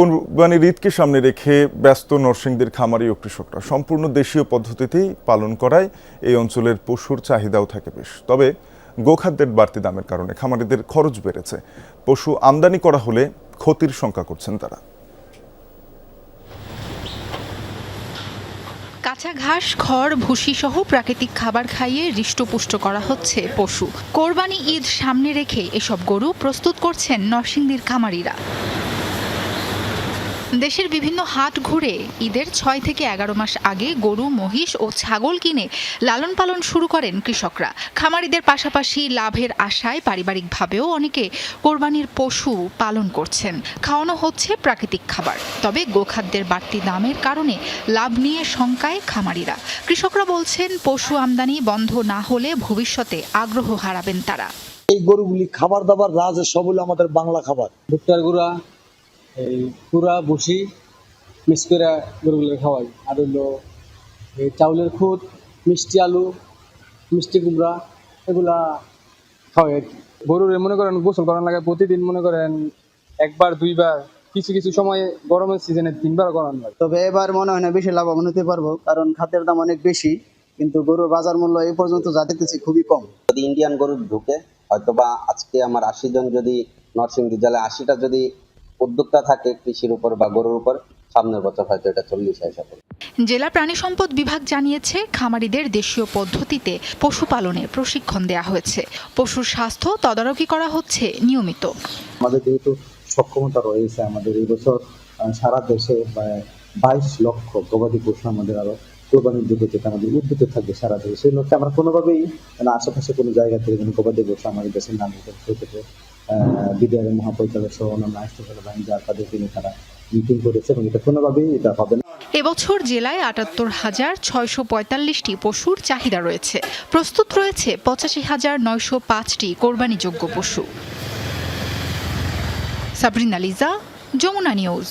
কোরবানির ঈদকে সামনে রেখে ব্যস্ত নরসিংদীর খামারি ও কৃষকরা সম্পূর্ণ দেশীয় পদ্ধতিতেই পালন করায় এই অঞ্চলের পশুর চাহিদাও থাকে বেশ। তবে গোখাদ্যের বাড়তি দামের কারণে খামারিদের খরচ বেড়েছে। পশু আমদানি করা হলে ক্ষতির শঙ্কা করছেন তারা। কাঁচা ঘাস, খড়, ভুসি সহ প্রাকৃতিক খাবার খাইয়ে হৃষ্টপুষ্ট করা হচ্ছে পশু। কোরবানি ঈদ সামনে রেখে এসব গরু প্রস্তুত করছেন নরসিংদীর খামারিরা। দেশের বিভিন্ন হাট ঘুরে ঈদের 6 থেকে 11 মাস আগে গরু, মহিষ ও ছাগল কিনে লালন পালন শুরু করেন কৃষকরা। খামারিদের পাশাপাশি লাভের আশায় পারিবারিকভাবেও অনেকে কোরবানির পশু পালন করছেন। খাওয়ানো হচ্ছে প্রাকৃতিক খাবার। তবে গোখাদ্যের বাড়তি দামের কারণে লাভ নিয়ে শঙ্কায় খামারিরা। কৃষকরা বলছেন, পশু আমদানি বন্ধ না হলে ভবিষ্যতে আগ্রহ হারাবেন তারা। এই গরুগুলি খাবার দাবার সব হলো আমাদের বাংলা খাবার। ভুট্টার গুঁড়া, এই পুরা ভুসি মিক্স করে গরুগুলো খাওয়াই। আর হইলো এই চাউলের খুদ, মিষ্টি আলু, মিষ্টি কুমড়া, এগুলা খাওয়াই আর কি। গরুর মনে করেন গোসল করার লাগে প্রতিদিন, মনে করেন একবার দুইবার, কিছু কিছু সময় গরমের সিজনে 3বার করানো হয়। তবে এবার মনে হয় না বেশি লাভবান হতে পারবো, কারণ খাদ্যের দাম অনেক বেশি, কিন্তু গরুর বাজার মূল্য এই পর্যন্ত যা দেখতেছি খুবই কম। যদি ইন্ডিয়ান গরু ঢুকে, হয়তোবা আজকে আমার 80 জন যদি নরসিংদী জেলায় 80টা যদি উদ্যোক্তা থাকে কৃষির উপর বা গরুর উপর, সামনের বছর হয়তো এটা 40 আসা পড়ে। জেলা প্রাণী সম্পদ বিভাগ জানিয়েছে, খামারিদের দেশীয় পদ্ধতিতে পশুপালনে প্রশিক্ষণ দেওয়া হয়েছে। পশুর স্বাস্থ্য তদারকি করা হচ্ছে নিয়মিত। আমাদের যেহেতু সক্ষমতা রয়েছে, আমাদের এই বছর সারা দেশে 22 লক্ষ গবাদি পশু আমাদের আরো কোরবানির দিকে যেটা আমাদের উদ্যোগ থাকবে সারা দেশে। সেই লক্ষ্যে আমরা কোনোভাবেই আশেপাশে কোনো জায়গা থেকে গবাদি পশু আমাদের দেশের নাগরিক ক্ষেত্রে বিডিআর মহাপরিচালক সহ অন্যান্য আইনশৃঙ্খলা বাহিনী যার তাদের তিনি তারা মিটিং করেছে, এবং এটা কোনোভাবেই এটা হবে না। এবছর জেলায় ৭৮,৬৪৫টি পশুর চাহিদা রয়েছে। প্রস্তুত রয়েছে ৮৫,৯০৫টি কোরবানিযোগ্য পশু। সাবরিনা লিজা, যমুনা নিউজ।